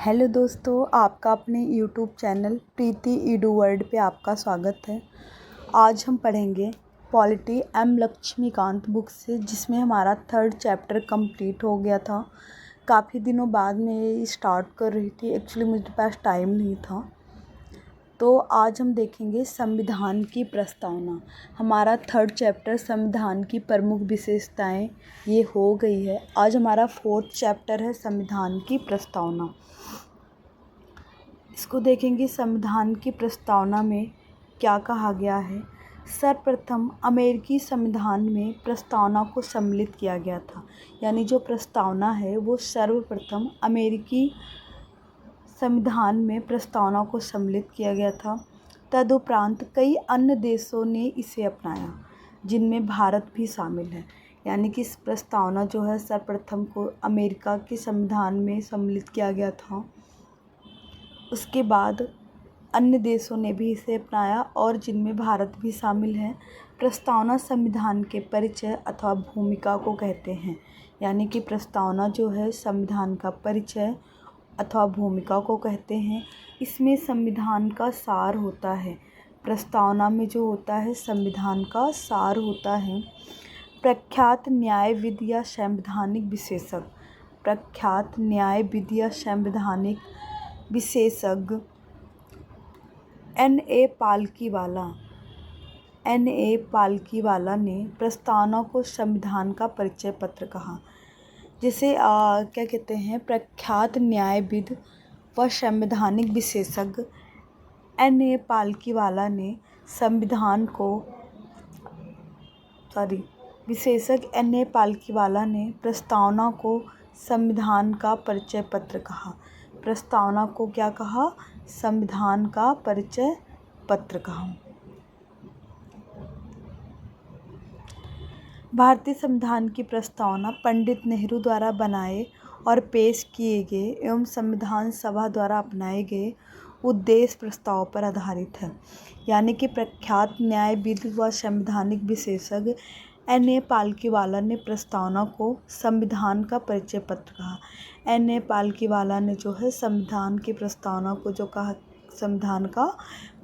Hello दोस्तों, आपका अपने यूट्यूब चैनल प्रीति ईडू वर्ल्ड पे आपका स्वागत है। आज हम पढ़ेंगे पॉलिटी एम लक्ष्मीकांत बुक से, जिसमें हमारा 3rd चैप्टर कंप्लीट हो गया था। काफ़ी दिनों बाद मैं ये स्टार्ट कर रही थी, एक्चुअली मुझे पास टाइम नहीं था। तो आज हम देखेंगे संविधान की प्रस्तावना। हमारा 3rd चैप्टर संविधान की प्रमुख विशेषताएं ये हो गई है। आज हमारा 4th चैप्टर है संविधान की प्रस्तावना। इसको देखेंगे। संविधान की प्रस्तावना में क्या कहा गया है। सर्वप्रथम अमेरिकी संविधान में प्रस्तावना को सम्मिलित किया गया था, यानी जो प्रस्तावना है वो सर्वप्रथम अमेरिकी संविधान में प्रस्तावना को सम्मिलित किया गया था। तदुपरांत कई अन्य देशों ने इसे अपनाया, जिनमें भारत भी शामिल है। यानी कि इस प्रस्तावना जो है सर्वप्रथम को अमेरिका के संविधान में सम्मिलित किया गया था। उसके बाद अन्य देशों ने भी इसे अपनाया और जिनमें भारत भी शामिल है। प्रस्तावना संविधान के परिचय अथवा भूमिका को कहते हैं। यानी कि प्रस्तावना जो है संविधान का परिचय अथवा भूमिका को कहते हैं। इसमें संविधान का सार होता है। प्रस्तावना में जो होता है संविधान का सार होता है। प्रख्यात न्यायविद या संवैधानिक विशेषज्ञ, प्रख्यात न्यायविद या संवैधानिक विशेषज्ञ N.A. पालकीवाला ने प्रस्तावना को संविधान का परिचय पत्र कहा। जिसे क्या कहते हैं, प्रख्यात न्यायविद व संवैधानिक विशेषज्ञ N.A. पालकीवाला ने संविधान को विशेषज्ञ N.A. पालकीवाला ने प्रस्तावना को संविधान का परिचय पत्र कहा। प्रस्तावना को क्या कहा? संविधान का परिचय पत्र कहा। भारतीय संविधान की प्रस्तावना पंडित नेहरू द्वारा बनाए और पेश किए गए एवं संविधान सभा द्वारा अपनाए गए उद्देश्य प्रस्ताव पर आधारित है। यानी कि प्रख्यात न्यायविद व संवैधानिक विशेषज्ञ N.A. पालकीवाला ने प्रस्तावना को संविधान का परिचय पत्र कहा। N.A. पालकीवाला ने जो है संविधान की प्रस्तावना को जो कहा संविधान का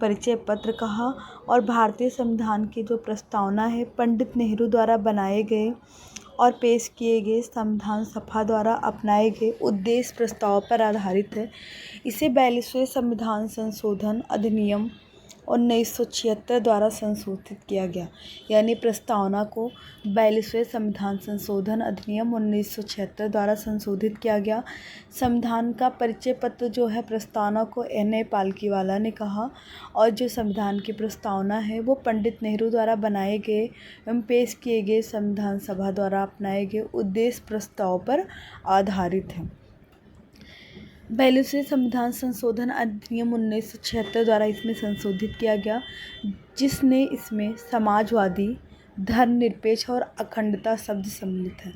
परिचय पत्र कहा। और भारतीय संविधान की जो प्रस्तावना है पंडित नेहरू द्वारा बनाए गए और पेश किए गए संविधान सभा द्वारा अपनाए गए उद्देश्य प्रस्ताव पर आधारित है। इसे 42वें संविधान संशोधन अधिनियम 1976 द्वारा संशोधित किया गया। यानी प्रस्तावना को 42वें संविधान संशोधन अधिनियम 1976 द्वारा संशोधित किया गया। संविधान का परिचय पत्र जो है प्रस्तावना को N.A. पालकीवाला ने कहा और जो संविधान की प्रस्तावना है वो पंडित नेहरू द्वारा बनाए गए एवं पेश किए गए संविधान सभा द्वारा अपनाए गए उद्देश्य प्रस्ताव पर आधारित है। 42वें संविधान संशोधन अधिनियम 1976 द्वारा इसमें संशोधित किया गया, जिसने इसमें समाजवादी, धर्मनिरपेक्ष और अखंडता शब्द सम्मिलित है।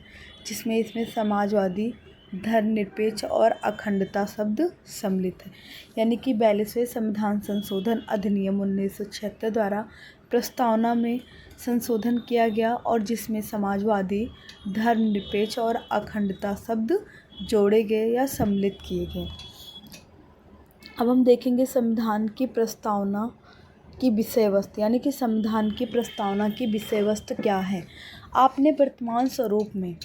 इसमें समाजवादी, धर्मनिरपेक्ष और अखंडता शब्द सम्मिलित है। यानी कि 42वें संविधान संशोधन अधिनियम 1976 द्वारा प्रस्तावना में संशोधन किया गया और जिसमें समाजवादी, धर्मनिरपेक्ष और अखंडता शब्द जोड़े गए या सम्मिलित किए गए। अब हम देखेंगे संविधान की प्रस्तावना की विषय वस्तु, यानी कि संविधान की प्रस्तावना की विषय वस्तु क्या है। आपने वर्तमान स्वरूप में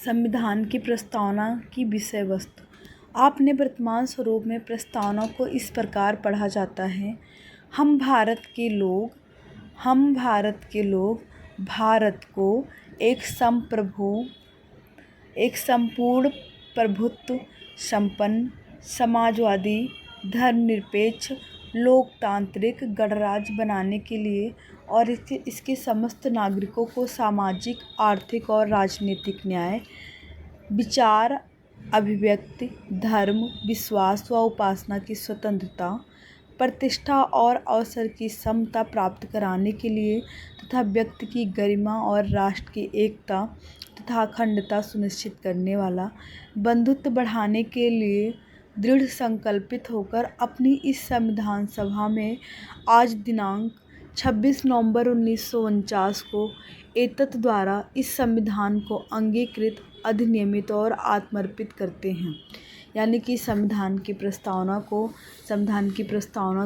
संविधान की प्रस्तावना की विषय वस्तु, आपने वर्तमान स्वरूप में प्रस्तावना को इस प्रकार पढ़ा जाता है। हम भारत के लोग भारत को एक संपूर्ण प्रभुत्व संपन्न समाजवादी, धर्मनिरपेक्ष, लोकतांत्रिक गणराज्य बनाने के लिए और इसके समस्त नागरिकों को सामाजिक, आर्थिक और राजनीतिक न्याय, विचार, अभिव्यक्ति, धर्म, विश्वास व उपासना की स्वतंत्रता, प्रतिष्ठा और अवसर की समता प्राप्त कराने के लिए तथा व्यक्ति की गरिमा और राष्ट्र की एकता तथा अखंडता सुनिश्चित करने वाला बंधुत्व बढ़ाने के लिए दृढ़ संकल्पित होकर अपनी इस संविधान सभा में आज दिनांक 26 नवंबर 1949 को एतत् द्वारा इस संविधान को अंगीकृत, अधिनियमित और आत्मर्पित करते हैं। यानी कि संविधान की प्रस्तावना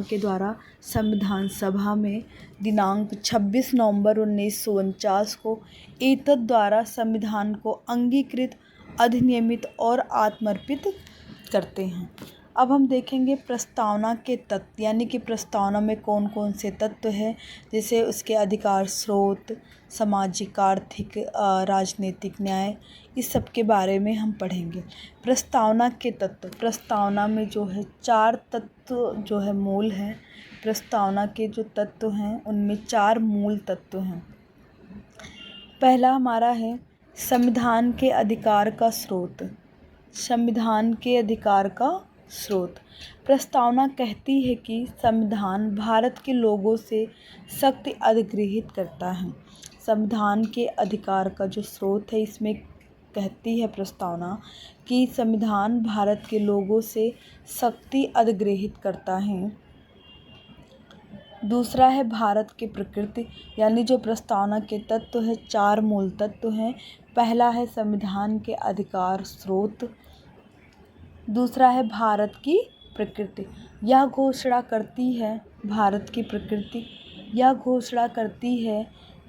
के द्वारा संविधान सभा में दिनांक 26 नवंबर 1949 को एतत् द्वारा संविधान को अंगीकृत, अधिनियमित और आत्मर्पित करते हैं। अब हम देखेंगे प्रस्तावना के तत्व, यानी कि प्रस्तावना में कौन कौन से तत्व हैं, जैसे उसके अधिकार स्रोत, सामाजिक, आर्थिक, राजनीतिक न्याय, इस सब के बारे में हम पढ़ेंगे। प्रस्तावना के तत्व, प्रस्तावना में जो है 4 तत्व जो है मूल हैं। प्रस्तावना के जो तत्व हैं उनमें 4 मूल तत्व हैं। पहला हमारा है संविधान के अधिकार का स्रोत। संविधान के अधिकार का स्रोत। प्रस्तावना कहती है कि संविधान भारत के लोगों से शक्ति अधिग्रहित करता है। संविधान के अधिकार का जो स्रोत है, इसमें कहती है प्रस्तावना कि संविधान भारत के लोगों से शक्ति अधिग्रहित करता है। दूसरा है भारत की प्रकृति, यानी जो प्रस्तावना के तत्व है 4 मूल तत्व हैं। पहला है संविधान के अधिकार स्रोत। दूसरा है भारत की प्रकृति। यह घोषणा करती है भारत की प्रकृति यह घोषणा करती है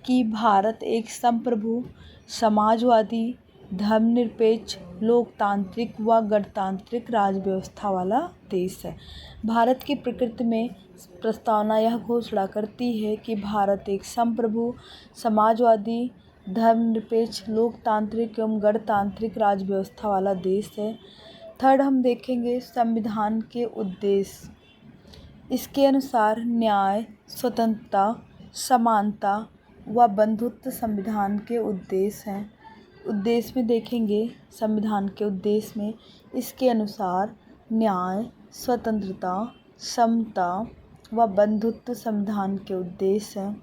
कि भारत एक संप्रभु, समाजवादी, धर्मनिरपेक्ष, लोकतांत्रिक व गणतांत्रिक राज्य व्यवस्था वाला देश है। भारत की प्रकृति में प्रस्तावना यह घोषणा करती है कि भारत एक संप्रभु, समाजवादी, धर्मनिरपेक्ष, लोकतांत्रिक एवं गणतांत्रिक राज्य व्यवस्था वाला देश है। थर्ड हम देखेंगे संविधान के उद्देश्य। इसके अनुसार न्याय, स्वतंत्रता, समानता व बंधुत्व संविधान के उद्देश्य हैं। उद्देश्य में देखेंगे संविधान के उद्देश्य में इसके अनुसार न्याय, स्वतंत्रता, समता व बंधुत्व संविधान के उद्देश्य हैं।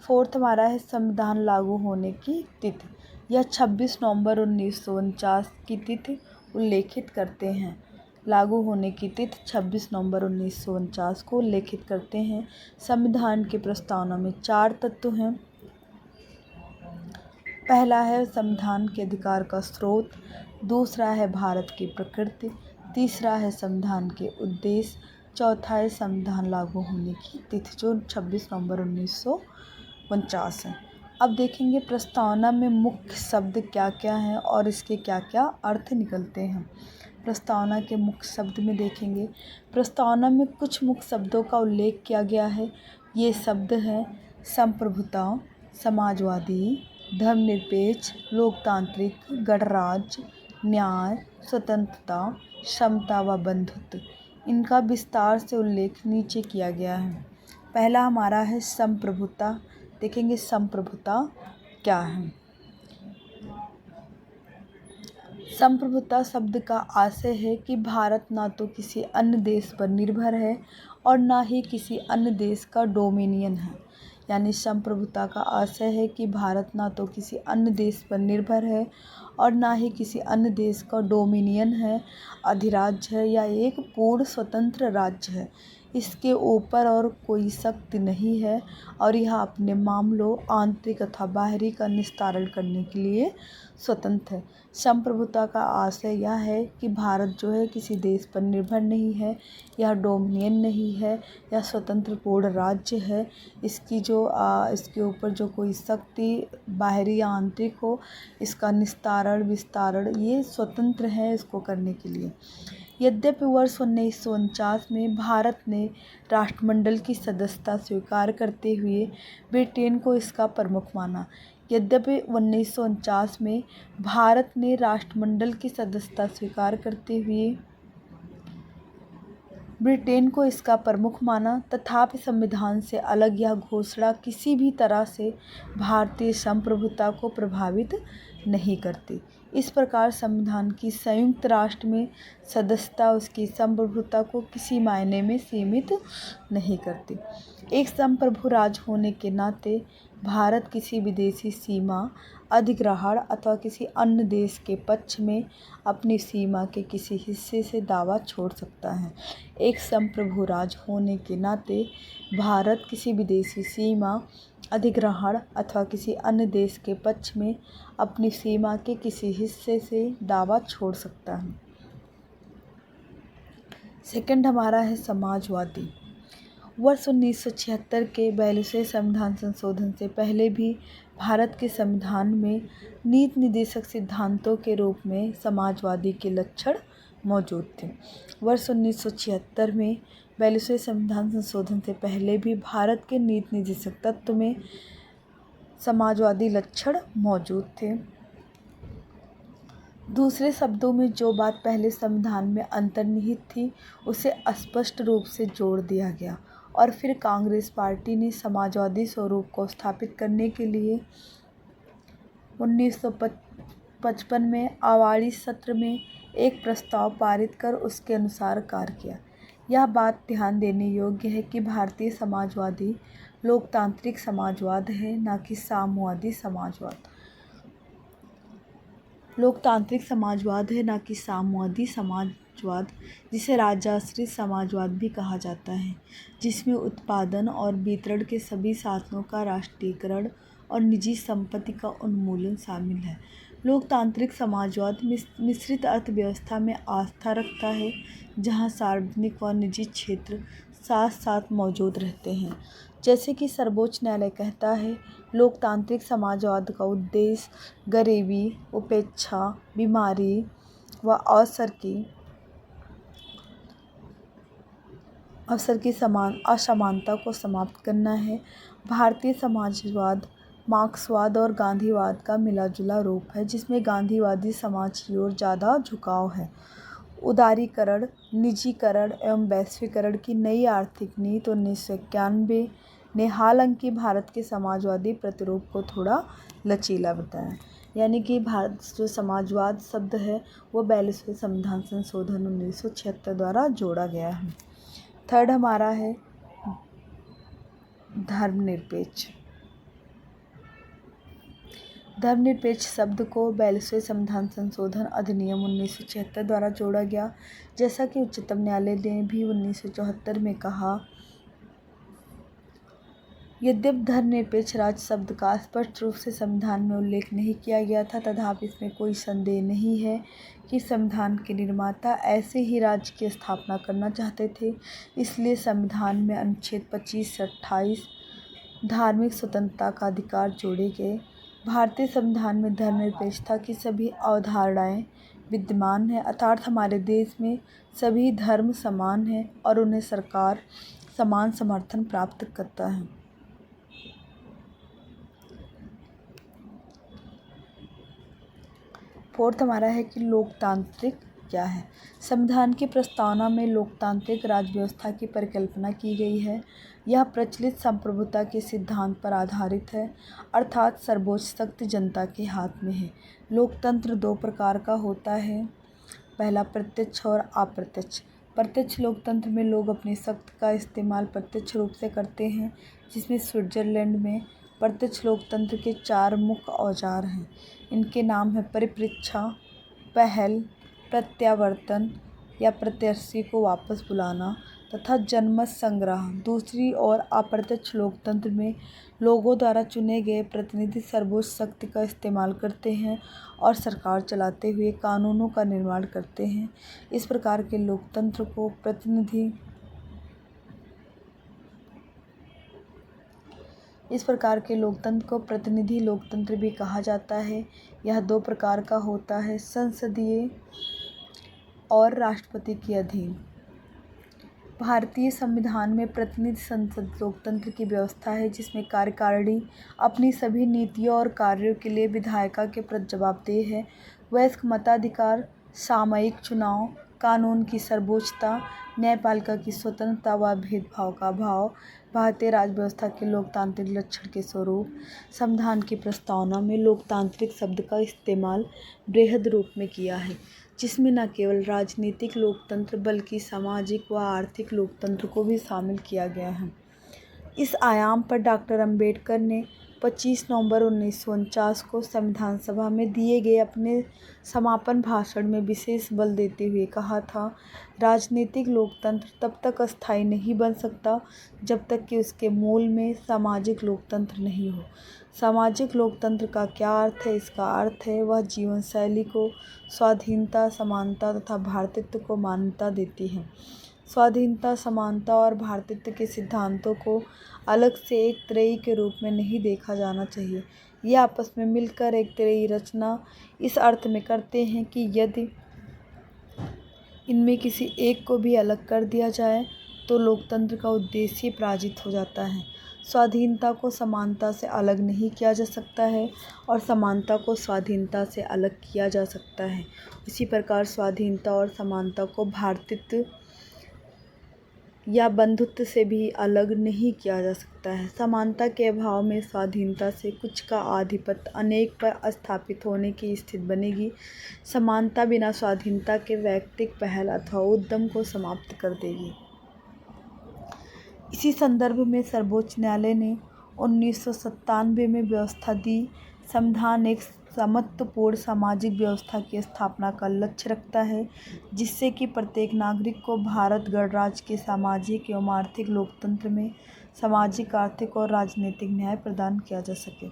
फोर्थ हमारा है संविधान लागू होने की तिथि। यह 26 नवंबर 1949 की तिथि उल्लेखित करते हैं। लागू होने की तिथि 26 नवंबर 1949 को उल्लेखित करते हैं। संविधान की प्रस्तावना में 4 तत्व हैं। पहला है संविधान के अधिकार का स्रोत, दूसरा है भारत की प्रकृति, तीसरा है संविधान के उद्देश्य, चौथा है संविधान लागू होने की तिथि जो 26 नवंबर 1949 है। अब देखेंगे प्रस्तावना में मुख्य शब्द क्या क्या हैं और इसके क्या क्या अर्थ निकलते हैं। प्रस्तावना के मुख्य शब्द में देखेंगे, प्रस्तावना में कुछ मुख्य शब्दों का उल्लेख किया गया है। ये शब्द हैं संप्रभुता, समाजवादी, धर्मनिरपेक्ष, लोकतांत्रिक, गणराज्य, न्याय, स्वतंत्रता, समता व बंधुत्व। इनका विस्तार से उल्लेख नीचे किया गया है। पहला हमारा है संप्रभुता। देखेंगे संप्रभुता क्या है। संप्रभुता शब्द का आशय है कि भारत ना तो किसी अन्य देश पर निर्भर है और ना ही किसी अन्य देश का डोमिनियन है। यानी संप्रभुता का आशय है कि भारत ना तो किसी अन्य देश पर निर्भर है और ना ही किसी अन्य देश का डोमिनियन है, अधिराज्य है या एक पूर्ण स्वतंत्र राज्य है। इसके ऊपर और कोई शक्ति नहीं है और यह अपने मामलों, आंतरिक अथवा बाहरी का निस्तारण करने के लिए स्वतंत्र है। संप्रभुता का आशय यह है कि भारत जो है किसी देश पर निर्भर नहीं है, यह डोमिनियन नहीं है, यह स्वतंत्र पूर्ण राज्य है। इसके ऊपर जो कोई शक्ति बाहरी या आंतरिक हो, इसका निस्तारण, विस्तारण ये स्वतंत्र है इसको करने के लिए। यद्यपि वर्ष 1949 में भारत ने राष्ट्रमंडल की सदस्यता स्वीकार करते हुए ब्रिटेन को इसका प्रमुख माना। यद्यपि 1949 में भारत ने राष्ट्रमंडल की सदस्यता स्वीकार करते हुए ब्रिटेन को इसका प्रमुख माना, तथापि संविधान से अलग यह घोषणा किसी भी तरह से भारतीय संप्रभुता को प्रभावित नहीं करती। इस प्रकार संविधान की संयुक्त राष्ट्र में सदस्यता उसकी संप्रभुता को किसी मायने में सीमित नहीं करती। एक संप्रभु राज्य होने के नाते भारत किसी विदेशी सीमा अधिग्रहण अथवा किसी अन्य देश के पक्ष में अपनी सीमा के किसी हिस्से से दावा छोड़ सकता है। एक संप्रभु राज्य होने के नाते भारत किसी विदेशी सीमा अधिग्रहण अथवा किसी अन्य देश के पक्ष में अपनी सीमा के किसी हिस्से से दावा छोड़ सकता है। सेकंड हमारा है समाजवादी। वर्ष 1976 के 42वें संविधान संशोधन से पहले भी भारत के संविधान में नीति निर्देशक सिद्धांतों के रूप में समाजवादी के लक्षण मौजूद थे। वर्ष 1976 में 42वें संविधान संशोधन से पहले भी भारत के नीति निर्देशक तत्व में समाजवादी लक्षण मौजूद थे। दूसरे शब्दों में जो बात पहले संविधान में अंतर्निहित थी उसे स्पष्ट रूप से जोड़ दिया गया और फिर कांग्रेस पार्टी ने समाजवादी स्वरूप को स्थापित करने के लिए 1955 में आवाड़ी सत्र में एक प्रस्ताव पारित कर उसके अनुसार कार्य किया। यह बात ध्यान देने योग्य है कि भारतीय समाजवादी लोकतांत्रिक समाजवाद है, न कि साम्यवादी समाजवाद। लोकतांत्रिक समाजवाद है, न कि साम्यवादी समाजवाद, जिसे राजश्रित समाजवाद भी कहा जाता है, जिसमें उत्पादन और वितरण के सभी साधनों का राष्ट्रीयकरण और निजी संपत्ति का उन्मूलन शामिल है। लोकतांत्रिक समाजवाद मिश्रित अर्थव्यवस्था में आस्था रखता है, जहां सार्वजनिक व निजी क्षेत्र साथ साथ मौजूद रहते हैं। जैसे कि सर्वोच्च न्यायालय कहता है, लोकतांत्रिक समाजवाद का उद्देश्य गरीबी, उपेक्षा, बीमारी व अवसर की असमानता को समाप्त करना है। भारतीय समाजवाद मार्क्सवाद और गांधीवाद का मिलाजुला रूप है, जिसमें गांधीवादी समाज की ओर ज़्यादा झुकाव है। उदारीकरण, निजीकरण एवं वैश्वीकरण की नई आर्थिक नीति 1991 ने हालांकि भारत के समाजवादी प्रतिरूप को थोड़ा लचीला बताया। यानी कि भारत जो समाजवाद शब्द है वो 42वें संविधान संशोधन 1976 द्वारा जोड़ा गया है। थर्ड हमारा है धर्मनिरपेक्ष। धर्मनिरपेक्ष शब्द को 42वें संविधान संशोधन अधिनियम 1976 द्वारा जोड़ा गया। जैसा कि उच्चतम न्यायालय ने भी 1974 में कहा, यद्यपि धर्मनिरपेक्ष राज्य शब्द का स्पष्ट रूप से संविधान में उल्लेख नहीं किया गया था, तथापि इसमें कोई संदेह नहीं है कि संविधान के निर्माता ऐसे ही राज्य की स्थापना करना चाहते थे। इसलिए संविधान में अनुच्छेद 25 से 28 धार्मिक स्वतंत्रता का अधिकार जोड़े गए। भारतीय संविधान में धर्मनिरपेक्षता की सभी अवधारणाएं विद्यमान हैं, अर्थात हमारे देश में सभी धर्म समान हैं और उन्हें सरकार समान समर्थन प्राप्त करता है। फोर्थ हमारा है कि लोकतांत्रिक क्या है। संविधान की प्रस्तावना में लोकतांत्रिक राज्य व्यवस्था की परिकल्पना की गई है। यह प्रचलित संप्रभुता के सिद्धांत पर आधारित है, अर्थात सर्वोच्च शक्ति जनता के हाथ में है। लोकतंत्र दो प्रकार का होता है, पहला प्रत्यक्ष और अप्रत्यक्ष। प्रत्यक्ष लोकतंत्र में लोग अपनी शक्ति का इस्तेमाल प्रत्यक्ष रूप से करते हैं, जिसमें स्विट्जरलैंड में प्रत्यक्ष लोकतंत्र के 4 मुख्य औजार हैं। इनके नाम है परिप्रेक्षा, पहल, प्रत्यावर्तन या प्रत्याशी को वापस बुलाना तथा जनमत संग्रह। दूसरी ओर अप्रत्यक्ष लोकतंत्र में लोगों द्वारा चुने गए प्रतिनिधि सर्वोच्च शक्ति का इस्तेमाल करते हैं और सरकार चलाते हुए कानूनों का निर्माण करते हैं। इस प्रकार के लोकतंत्र को प्रतिनिधि लोकतंत्र भी कहा जाता है। यह 2 प्रकार का होता है, संसदीय और राष्ट्रपति के अधीन। भारतीय संविधान में प्रतिनिधि संसद लोकतंत्र की व्यवस्था है, जिसमें कार्यकारिणी अपनी सभी नीतियों और कार्यों के लिए विधायिका के प्रति जवाबदेह है। वयस्क मताधिकार, सामयिक चुनाव, कानून की सर्वोच्चता, न्यायपालिका की स्वतंत्रता व भेदभाव का अभाव भारतीय राज्य व्यवस्था के लोकतांत्रिक लक्षण के स्वरूप। संविधान की प्रस्तावना में लोकतांत्रिक शब्द का इस्तेमाल बृहद रूप में किया है, जिसमें न केवल राजनीतिक लोकतंत्र बल्कि सामाजिक व आर्थिक लोकतंत्र को भी शामिल किया गया है। इस आयाम पर डॉक्टर अंबेडकर ने 25 नवंबर 1949 को संविधान सभा में दिए गए अपने समापन भाषण में विशेष बल देते हुए कहा था, राजनीतिक लोकतंत्र तब तक अस्थायी नहीं बन सकता जब तक कि उसके मूल में सामाजिक लोकतंत्र नहीं हो। सामाजिक लोकतंत्र का क्या अर्थ है? इसका अर्थ है वह जीवन शैली को स्वाधीनता, समानता तथा भ्रातृत्व को मान्यता देती है। स्वाधीनता, समानता और भ्रातृत्व के सिद्धांतों को अलग से एक त्रयी के रूप में नहीं देखा जाना चाहिए। ये आपस में मिलकर एक त्रयी रचना इस अर्थ में करते हैं कि यदि इनमें किसी एक को भी अलग कर दिया जाए तो लोकतंत्र का उद्देश्य पराजित हो जाता है। स्वाधीनता को समानता से अलग नहीं किया जा सकता है और समानता को स्वाधीनता से अलग किया जा सकता है। इसी प्रकार स्वाधीनता और समानता को भ्रातृत्व या बंधुत्व से भी अलग नहीं किया जा सकता है। समानता के अभाव में स्वाधीनता से कुछ का आधिपत्य अनेक पर स्थापित होने की स्थिति बनेगी। समानता बिना स्वाधीनता के वैयक्तिक पहल अथवा उद्यम को समाप्त कर देगी। इसी संदर्भ में सर्वोच्च न्यायालय ने 1997 में व्यवस्था दी, संविधान एक समत्वपूर्ण सामाजिक व्यवस्था की स्थापना का लक्ष्य रखता है जिससे कि प्रत्येक नागरिक को भारत गणराज्य के सामाजिक एवं आर्थिक लोकतंत्र में सामाजिक, आर्थिक और राजनीतिक न्याय प्रदान किया जा सके।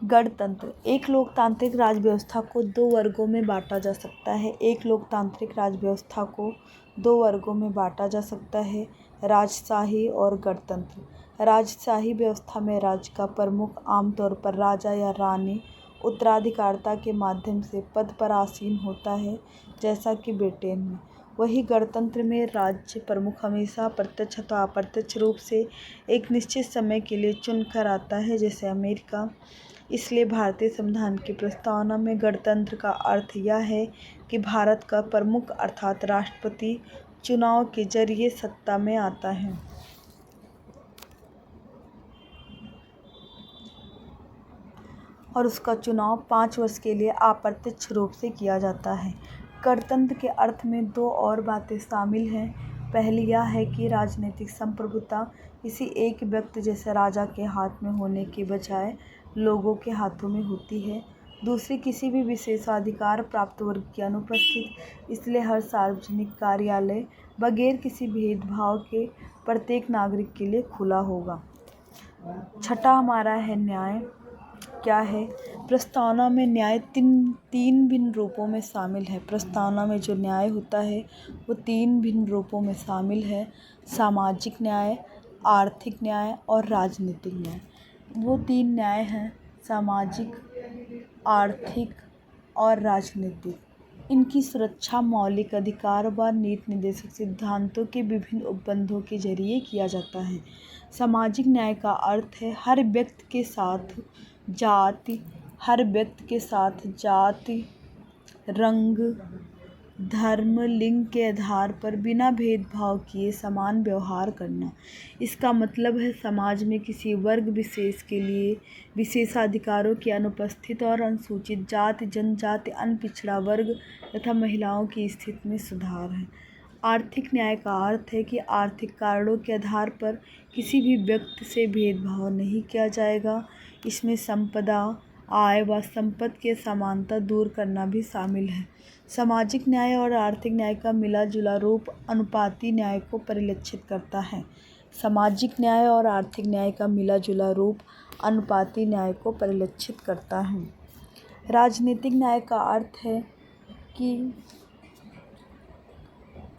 गणतंत्र। एक लोकतांत्रिक राज्य व्यवस्था को दो वर्गों में बांटा जा सकता है। एक लोकतांत्रिक राज्य व्यवस्था को दो वर्गों में बांटा जा सकता है, राजशाही और गणतंत्र। राजशाही व्यवस्था में राज्य का प्रमुख आमतौर पर राजा या रानी उत्तराधिकारता के माध्यम से पद पर आसीन होता है, जैसा कि ब्रिटेन में। वहीं गणतंत्र में राज्य प्रमुख हमेशा प्रत्यक्ष अथवा अप्रत्यक्ष रूप से एक निश्चित समय के लिए चुनकर आता है, जैसे अमेरिका। इसलिए भारतीय संविधान की प्रस्तावना में गणतंत्र का अर्थ यह है कि भारत का प्रमुख अर्थात राष्ट्रपति चुनाव के जरिए सत्ता में आता है और उसका चुनाव 5 वर्ष के लिए अप्रत्यक्ष रूप से किया जाता है। गणतंत्र के अर्थ में दो और बातें शामिल हैं। पहली यह है कि राजनीतिक संप्रभुता किसी एक व्यक्ति जैसे राजा के हाथ में होने के बजाय लोगों के हाथों में होती है। दूसरी, किसी भी विशेषाधिकार प्राप्त वर्ग की अनुपस्थिति। इसलिए हर सार्वजनिक कार्यालय बगैर किसी भेदभाव के प्रत्येक नागरिक के लिए खुला होगा। छठा हमारा है न्याय। क्या है? प्रस्तावना में न्याय तीन भिन्न रूपों में शामिल है। प्रस्तावना में जो न्याय होता है वो 3 भिन्न रूपों में शामिल है: सामाजिक न्याय, आर्थिक न्याय और राजनीतिक न्याय। वो 3 न्याय हैं: सामाजिक, आर्थिक और राजनीतिक। इनकी सुरक्षा मौलिक अधिकार व नीति निर्देशक सिद्धांतों के विभिन्न उपबंधों के जरिए किया जाता है। सामाजिक न्याय का अर्थ है हर व्यक्ति के साथ जाति, रंग, धर्म, लिंग के आधार पर बिना भेदभाव किए समान व्यवहार करना। इसका मतलब है समाज में किसी वर्ग विशेष के लिए विशेषाधिकारों की अनुपस्थिति और अनुसूचित जाति, जनजाति, अनपिछड़ा वर्ग तथा महिलाओं की स्थिति में सुधार है। आर्थिक न्याय का अर्थ है कि आर्थिक कारणों के आधार पर किसी भी व्यक्ति से भेदभाव नहीं किया जाएगा। इसमें संपदा, आय व संपत्ति की समानता दूर करना भी शामिल है। सामाजिक न्याय और आर्थिक न्याय का मिला जुला रूप अनुपाती न्याय को परिलक्षित करता है। सामाजिक न्याय और आर्थिक न्याय का मिला जुला रूप अनुपाती न्याय को परिलक्षित करता है। राजनीतिक न्याय का अर्थ है कि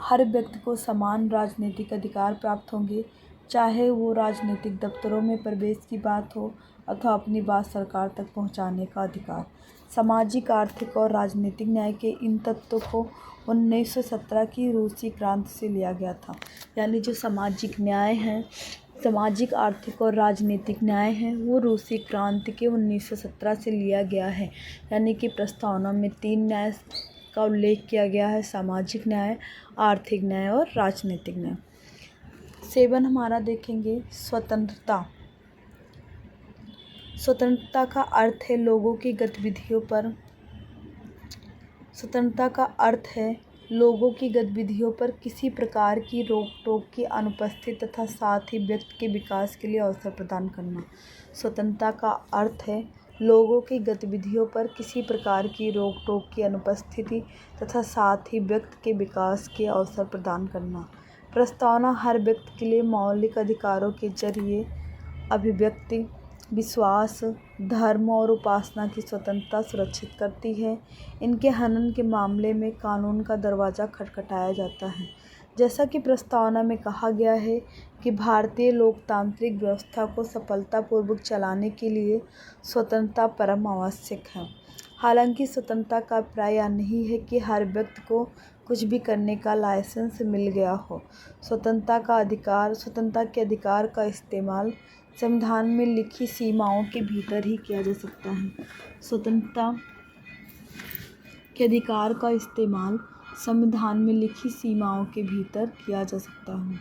हर व्यक्ति को समान राजनीतिक अधिकार प्राप्त होंगे, चाहे वो राजनीतिक दफ्तरों में प्रवेश की बात हो अथवा अपनी बात सरकार तक पहुंचाने का अधिकार। सामाजिक, आर्थिक और राजनीतिक न्याय के इन तत्वों को 1917 की रूसी क्रांति से लिया गया था। यानी जो सामाजिक न्याय है, सामाजिक, आर्थिक और राजनीतिक न्याय है, वो रूसी क्रांति के 1917 से लिया गया है। यानी कि प्रस्तावना में 3 न्याय का उल्लेख किया गया है: सामाजिक न्याय, आर्थिक न्याय और राजनीतिक न्याय। 7 हमारा देखेंगे स्वतंत्रता। स्वतंत्रता का अर्थ है लोगों की गतिविधियों पर स्वतंत्रता का अर्थ है लोगों की गतिविधियों पर किसी प्रकार की रोक टोक की अनुपस्थिति तथा साथ ही व्यक्ति के विकास के लिए अवसर प्रदान करना। स्वतंत्रता का अर्थ है लोगों की गतिविधियों पर किसी प्रकार की रोक टोक की अनुपस्थिति तथा साथ ही व्यक्ति के विकास के अवसर प्रदान करना। प्रस्तावना हर व्यक्ति के लिए मौलिक अधिकारों के जरिए अभिव्यक्ति, विश्वास, धर्म और उपासना की स्वतंत्रता सुरक्षित करती है। इनके हनन के मामले में कानून का दरवाज़ा खटखटाया जाता है। जैसा कि प्रस्तावना में कहा गया है कि भारतीय लोकतांत्रिक व्यवस्था को सफलतापूर्वक चलाने के लिए स्वतंत्रता परम आवश्यक है। हालांकि स्वतंत्रता का अभिप्राय यह नहीं है कि हर व्यक्ति को कुछ भी करने का लाइसेंस मिल गया हो। स्वतंत्रता के अधिकार का इस्तेमाल संविधान में लिखी सीमाओं के भीतर ही किया जा सकता है। स्वतंत्रता के अधिकार का इस्तेमाल संविधान में लिखी सीमाओं के भीतर किया जा सकता है।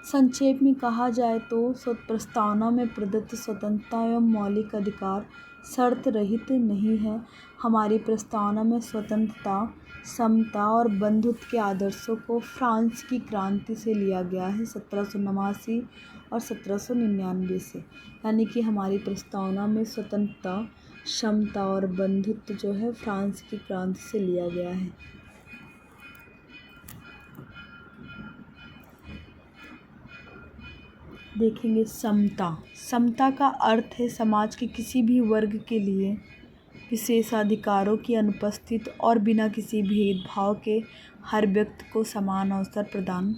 संक्षेप में कहा जाए तो प्रस्तावना में प्रदत्त स्वतंत्रता एवं मौलिक अधिकार शर्त रहित नहीं है। हमारी प्रस्तावना में स्वतंत्रता, समता और बंधुत्व के आदर्शों को फ्रांस की क्रांति से लिया गया है 1789 और 1799 से। यानी कि हमारी प्रस्तावना में स्वतंत्रता, समता और बंधुत्व जो है फ्रांस की क्रांति से लिया गया है। देखेंगे समता का अर्थ है समाज के किसी भी वर्ग के लिए विशेषाधिकारों की अनुपस्थिति और बिना किसी भेदभाव के हर व्यक्ति को समान अवसर प्रदान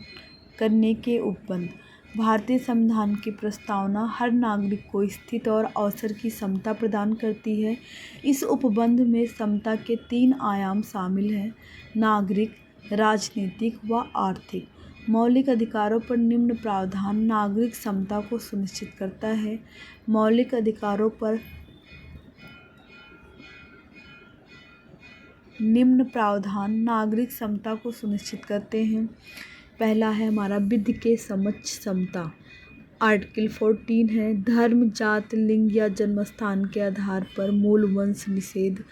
करने के उपबंध। भारतीय संविधान की प्रस्तावना हर नागरिक को स्थिति और अवसर की समता प्रदान करती है। इस उपबंध में समता के 3 आयाम शामिल हैं: नागरिक, राजनीतिक व आर्थिक। मौलिक अधिकारों पर निम्न प्रावधान नागरिक समता को सुनिश्चित करता है। मौलिक अधिकारों पर निम्न प्रावधान नागरिक समता को सुनिश्चित करते हैं। पहला है हमारा विधि के समक्ष समता, आर्टिकल 14 है। धर्म, जाति, लिंग या जन्म स्थान के आधार पर मूल वंश निषेध,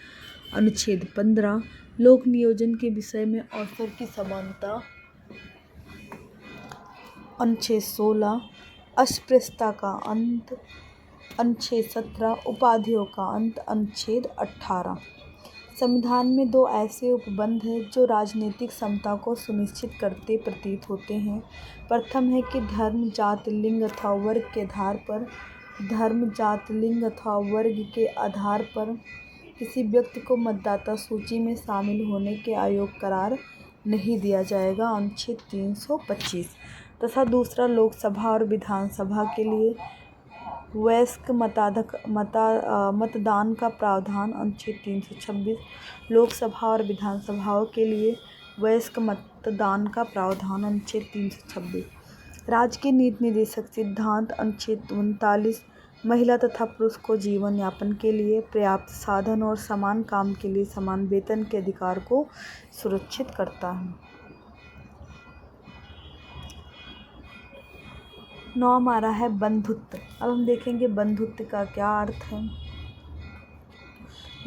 अनुच्छेद 15। लोक नियोजन के विषय में अवसर की समानता, अनुच्छेद 16। अस्पृश्यता का अंत, अनुच्छेद 17। उपाधियों का अंत, अनुच्छेद 18। संविधान में 2 ऐसे उपबंध हैं जो राजनीतिक समता को सुनिश्चित करते प्रतीत होते हैं। प्रथम है कि धर्म, जाति, लिंग अथवा वर्ग के आधार पर किसी व्यक्ति को मतदाता सूची में शामिल होने के अयोग्य करार नहीं दिया जाएगा, अनुच्छेद 325। तथा दूसरा लोकसभा और विधानसभा के लिए वयस्क मतदान का प्रावधान, अनुच्छेद 326। लोकसभा और विधानसभाओं के लिए वयस्क मतदान का प्रावधान, अनुच्छेद 326। राज्य के नीति निर्देशक सिद्धांत, अनुच्छेद 39। महिला तथा पुरुष को जीवन यापन के लिए पर्याप्त साधन और समान काम के लिए समान वेतन के अधिकार को सुरक्षित करता है। 9 हमारा है बंधुत्व। अब हम देखेंगे बंधुत्व का क्या अर्थ है।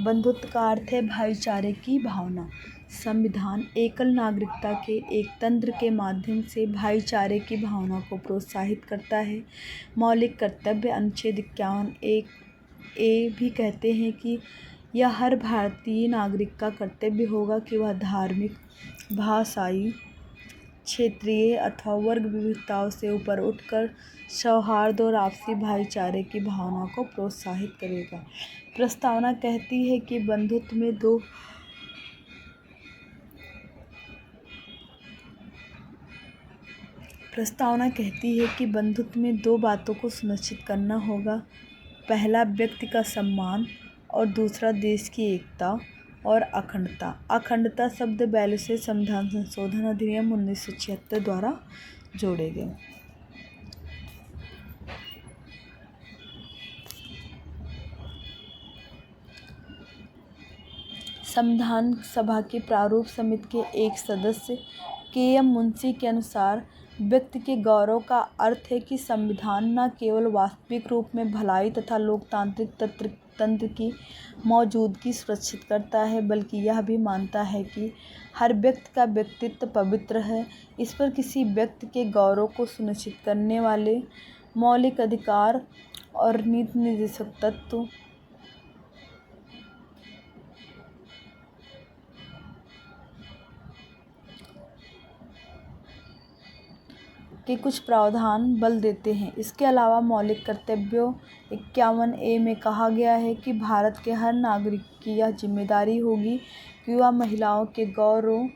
बंधुत्व का अर्थ है भाईचारे की भावना। संविधान एकल नागरिकता के एक तंत्र के माध्यम से भाईचारे की भावना को प्रोत्साहित करता है। मौलिक कर्तव्य, अनुच्छेद 51(a) भी कहते हैं कि यह हर भारतीय नागरिक का कर्तव्य होगा कि वह धार्मिक, भाषाई, क्षेत्रीय अथवा वर्ग विविधताओं से ऊपर उठकर सौहार्द और आपसी भाईचारे की भावना को प्रोत्साहित करेगा। प्रस्तावना कहती है कि बंधुत्व में 2 बातों को सुनिश्चित करना होगा। पहला व्यक्ति का सम्मान और दूसरा देश की एकता और अखंडता। अखंडता शब्द 42वें संविधान संशोधन अधिनियम 1976 द्वारा जोड़े गए। संविधान सभा की प्रारूप समिति के एक सदस्य के.एम. मुंशी के अनुसार व्यक्ति के गौरव का अर्थ है कि संविधान न केवल वास्तविक रूप में भलाई तथा लोकतांत्रिक तंत्र की मौजूदगी सुरक्षित करता है, बल्कि यह भी मानता है कि हर व्यक्ति का व्यक्तित्व पवित्र है। इस पर किसी व्यक्ति के गौरव को सुनिश्चित करने वाले मौलिक अधिकार और नीति निर्देशक तत्व के कुछ प्रावधान बल देते हैं। इसके अलावा मौलिक कर्तव्यों 51A में कहा गया है कि भारत के हर नागरिक की यह जिम्मेदारी होगी कि वह महिलाओं के गौरव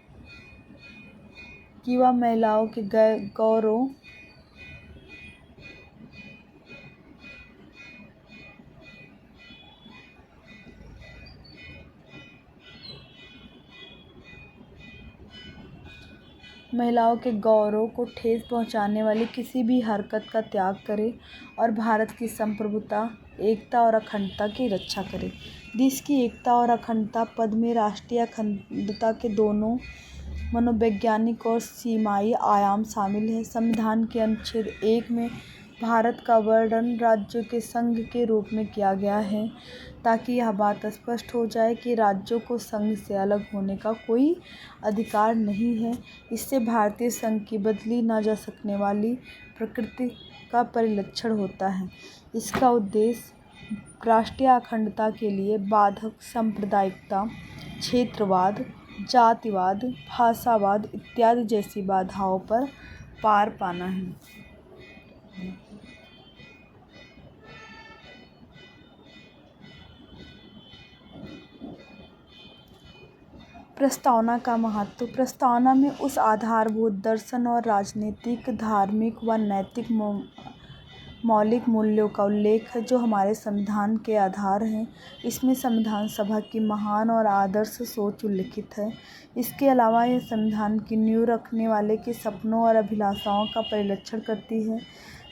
को ठेस पहुंचाने वाली किसी भी हरकत का त्याग करे और भारत की संप्रभुता, एकता और अखंडता की रक्षा करे। देश की एकता और अखंडता पद में राष्ट्रीय अखंडता के दोनों मनोवैज्ञानिक और सीमाई आयाम शामिल हैं। संविधान के अनुच्छेद 1 में भारत का वर्णन राज्यों के संघ के रूप में किया गया है, ताकि यह बात स्पष्ट हो जाए कि राज्यों को संघ से अलग होने का कोई अधिकार नहीं है। इससे भारतीय संघ की बदली न जा सकने वाली प्रकृति का परिलक्षण होता है। इसका उद्देश्य राष्ट्रीय अखंडता के लिए बाधक सांप्रदायिकता, क्षेत्रवाद, जातिवाद, भाषावाद इत्यादि जैसी बाधाओं पर पार पाना है। प्रस्तावना का महत्व। प्रस्तावना में उस आधारभूत दर्शन और राजनीतिक, धार्मिक व नैतिक मौलिक मूल्यों का उल्लेख है जो हमारे संविधान के आधार हैं। इसमें संविधान सभा की महान और आदर्श सोच उल्लिखित है। इसके अलावा यह संविधान की नींव रखने वाले के सपनों और अभिलाषाओं का परिलक्षण करती है।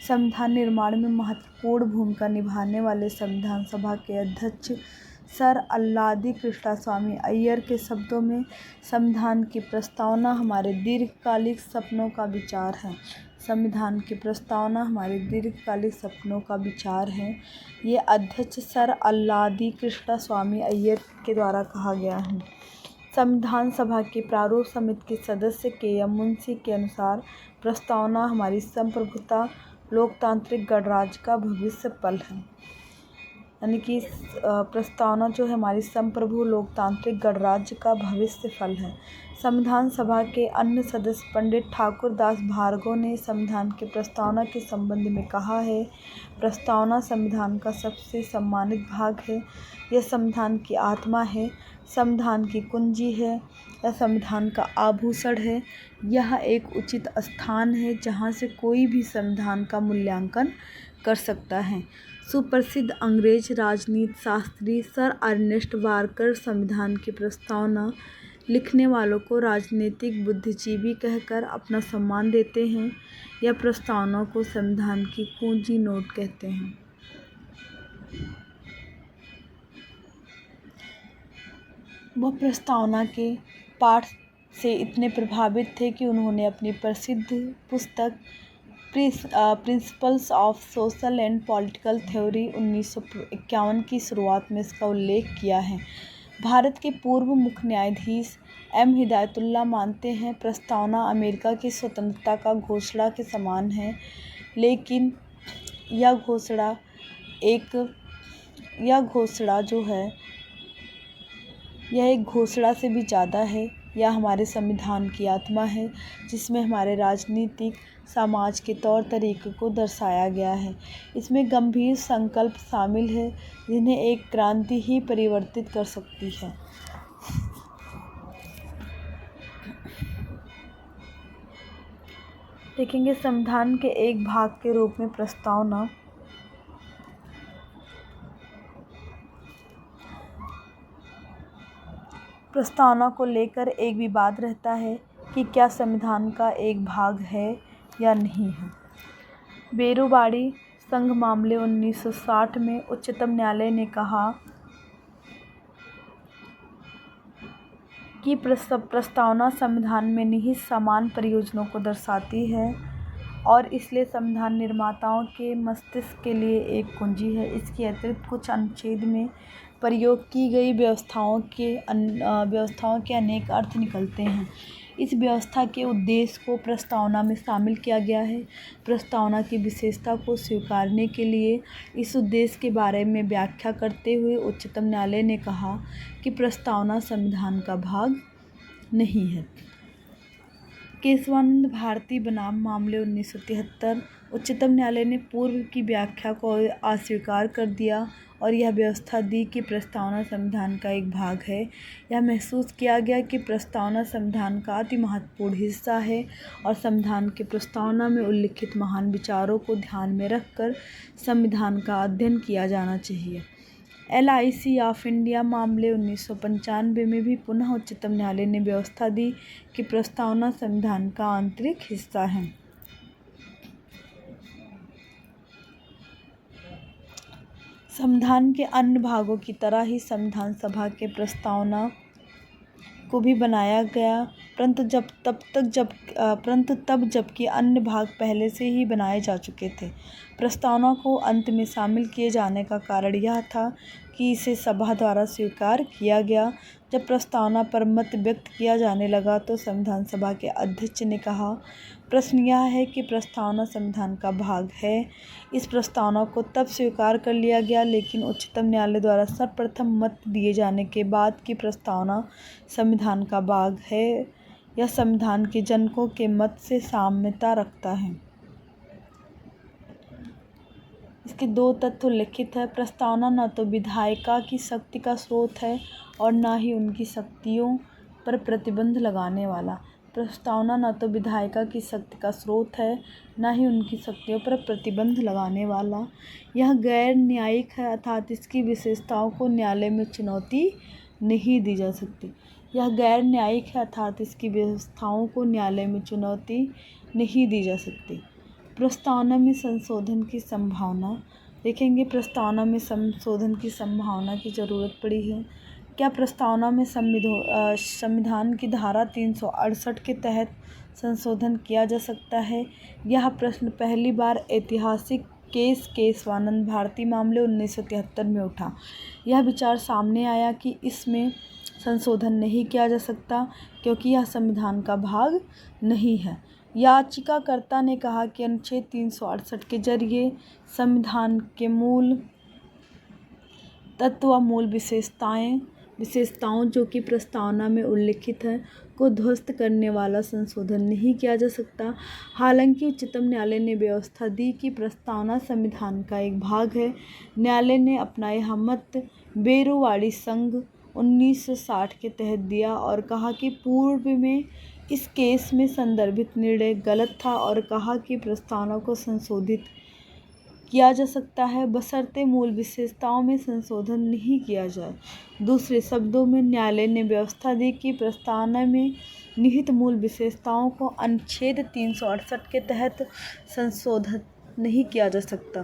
संविधान निर्माण में महत्वपूर्ण भूमिका निभाने वाले संविधान सभा के अध्यक्ष सर अल्लादी कृष्णस्वामी अय्यर के शब्दों में, संविधान की प्रस्तावना हमारे दीर्घकालिक सपनों का विचार है। संविधान की प्रस्तावना हमारे दीर्घकालिक सपनों का विचार है। ये अध्यक्ष सर अल्लादी कृष्णस्वामी अय्यर के द्वारा कहा गया है। संविधान सभा की प्रारूप समिति के सदस्य KM मुंशी के अनुसार प्रस्तावना हमारी संप्रभुता, लोकतांत्रिक गणराज्य का भविष्य पल है। यानी कि प्रस्तावना जो है हमारी संप्रभु लोकतांत्रिक गणराज्य का भविष्य फल है। संविधान सभा के अन्य सदस्य पंडित ठाकुर दास भार्गव ने संविधान की प्रस्तावना के संबंध में कहा है, प्रस्तावना संविधान का सबसे सम्मानित भाग है। यह संविधान की आत्मा है, संविधान की कुंजी है, यह संविधान का आभूषण है। यह एक उचित स्थान है जहाँ से कोई भी संविधान का मूल्यांकन कर सकता है। सुप्रसिद्ध अंग्रेज राजनीति शास्त्री सर अर्नेस्ट वाकर संविधान की प्रस्तावना लिखने वालों को राजनीतिक बुद्धिजीवी कहकर अपना सम्मान देते हैं। यह प्रस्तावना को संविधान की कुंजी नोट कहते हैं। वह प्रस्तावना के पाठ से इतने प्रभावित थे कि उन्होंने अपनी प्रसिद्ध पुस्तक principles of social and political theory 1951 की शुरुआत में इसका उल्लेख किया है। भारत के पूर्व मुख्य न्यायाधीश M. हिदायतुल्लाह मानते हैं, प्रस्तावना अमेरिका की स्वतंत्रता का घोषणा के समान है, लेकिन यह घोषणा जो है यह एक घोषणा से भी ज़्यादा है। यह हमारे संविधान की आत्मा है, जिसमें हमारे राजनीतिक समाज के तौर तरीक़े को दर्शाया गया है। इसमें गंभीर संकल्प शामिल है जिन्हें एक क्रांति ही परिवर्तित कर सकती है। देखेंगे संविधान के एक भाग के रूप में प्रस्तावना को लेकर एक विवाद रहता है कि क्या संविधान का एक भाग है या नहीं है। बेरुवाड़ी संघ मामले 1960 में उच्चतम न्यायालय ने कहा कि प्रस्तावना संविधान में निहित समान प्रयोजनों को दर्शाती है। और इसलिए संविधान निर्माताओं के मस्तिष्क के लिए एक कुंजी है। इसके अतिरिक्त कुछ अनुच्छेद में प्रयोग की गई व्यवस्थाओं के अनेक अर्थ निकलते हैं। इस व्यवस्था के उद्देश्य को प्रस्तावना में शामिल किया गया है। प्रस्तावना की विशेषता को स्वीकारने के लिए इस उद्देश्य के बारे में व्याख्या करते हुए उच्चतम न्यायालय ने कहा कि प्रस्तावना संविधान का भाग नहीं है। केशवानंद भारती बनाम मामले 1973। उच्चतम न्यायालय ने पूर्व की व्याख्या को अस्वीकार कर दिया और यह व्यवस्था दी कि प्रस्तावना संविधान का एक भाग है। यह महसूस किया गया कि प्रस्तावना संविधान का अति महत्वपूर्ण हिस्सा है और संविधान की प्रस्तावना में उल्लिखित महान विचारों को ध्यान में रखकर संविधान का अध्ययन किया जाना चाहिए। LIC ऑफ इंडिया मामले 1995 में भी पुनः उच्चतम न्यायालय ने व्यवस्था दी कि प्रस्तावना संविधान का आंतरिक हिस्सा है। संविधान के अन्य भागों की तरह ही संविधान सभा के प्रस्तावना को भी बनाया गया, परंतु तब जबकि अन्य भाग पहले से ही बनाए जा चुके थे। प्रस्तावना को अंत में शामिल किए जाने का कारण यह था कि इसे सभा द्वारा स्वीकार किया गया। जब प्रस्तावना पर मत व्यक्त किया जाने लगा तो संविधान सभा के अध्यक्ष ने कहा, प्रश्न यह है कि प्रस्तावना संविधान का भाग है। इस प्रस्तावना को तब स्वीकार कर लिया गया, लेकिन उच्चतम न्यायालय द्वारा सर्वप्रथम मत दिए जाने के बाद कि प्रस्तावना संविधान का भाग है, यह संविधान के जनकों के मत से साम्यता रखता है। इसके 2 तथ्य उल्लिखित है। प्रस्तावना न तो विधायिका की शक्ति का स्रोत है और न ही उनकी शक्तियों पर प्रतिबंध लगाने वाला। प्रस्तावना न तो विधायिका की शक्ति का स्रोत है, न ही उनकी शक्तियों पर प्रतिबंध लगाने वाला। यह गैर न्यायिक है, अर्थात इसकी विशेषताओं को न्यायालय में चुनौती नहीं दी जा सकती। यह गैर न्यायिक है, अर्थात इसकी व्यवस्थाओं को न्यायालय में चुनौती नहीं दी जा सकती। प्रस्तावना में संशोधन की संभावना देखेंगे। प्रस्तावना में संशोधन की संभावना की ज़रूरत पड़ी है। क्या प्रस्तावना में संविधान की धारा 368 के तहत संशोधन किया जा सकता है? यह प्रश्न पहली बार ऐतिहासिक केशवानंद भारती मामले 1973 में उठा। यह विचार सामने आया कि इसमें संशोधन नहीं किया जा सकता क्योंकि यह संविधान का भाग नहीं है। याचिकाकर्ता ने कहा कि अनुच्छेद 368 के जरिए संविधान के मूल तत्व व मूल विशेषताओं जो कि प्रस्तावना में उल्लिखित हैं को ध्वस्त करने वाला संशोधन नहीं किया जा सकता। हालांकि उच्चतम न्यायालय ने व्यवस्था दी कि प्रस्तावना संविधान का एक भाग है। न्यायालय ने अपना यह मत बेरोवाड़ी संघ 1960 के तहत दिया और कहा कि पूर्व में इस केस में संदर्भित निर्णय गलत था और कहा कि प्रस्तावना को संशोधित किया जा सकता है बशर्ते मूल विशेषताओं में संशोधन नहीं किया जाए। दूसरे शब्दों में न्यायालय ने व्यवस्था दी कि प्रस्तावना में निहित मूल विशेषताओं को अनुच्छेद 368 के तहत संशोधित नहीं किया जा सकता।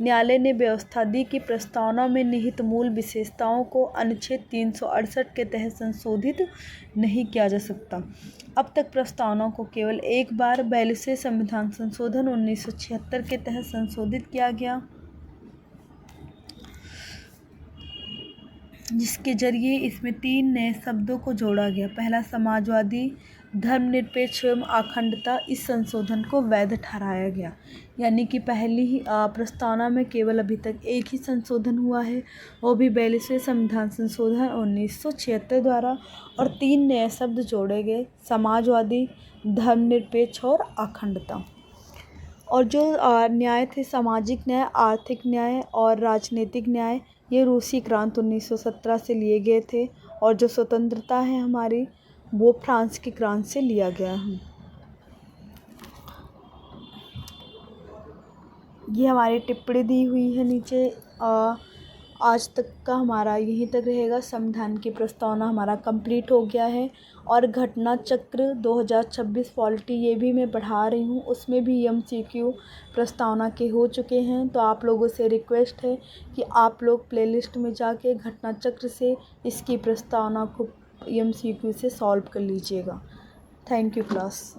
न्यायालय ने व्यवस्था दी कि प्रस्तावना में निहित मूल विशेषताओं को अनुच्छेद 368 के तहत संशोधित नहीं किया जा सकता। अब तक प्रस्तावना को केवल एक बार 42वें संविधान संशोधन 1976 के तहत संशोधित किया गया, जिसके जरिए इसमें 3 नए शब्दों को जोड़ा गया। पहला, समाजवादी, धर्मनिरपेक्ष एवं अखंडता। इस संशोधन को वैध ठहराया गया, यानी कि पहली ही प्रस्तावना में केवल अभी तक एक ही संशोधन हुआ है, वो भी 42वें संविधान संशोधन 1976 द्वारा, और 3 नए शब्द जोड़े गए, समाजवादी, धर्मनिरपेक्ष और अखंडता। और जो न्याय थे, सामाजिक न्याय, आर्थिक न्याय और राजनीतिक न्याय, ये रूसी क्रांति 1917 से लिए गए थे, और जो स्वतंत्रता है हमारी, वो फ्रांस की क्रांति से लिया गया है। ये हमारी टिप्पणी दी हुई है नीचे। आज तक का हमारा यहीं तक रहेगा। संविधान की प्रस्तावना हमारा कंप्लीट हो गया है, और घटना चक्र 2026 पॉलिटी ये भी मैं पढ़ा रही हूँ, उसमें भी MCQ प्रस्तावना के हो चुके हैं। तो आप लोगों से रिक्वेस्ट है कि आप लोग प्लेलिस्ट में जाके घटना चक्र से इसकी प्रस्तावना को MCQ से सॉल्व कर लीजिएगा। Thank you class.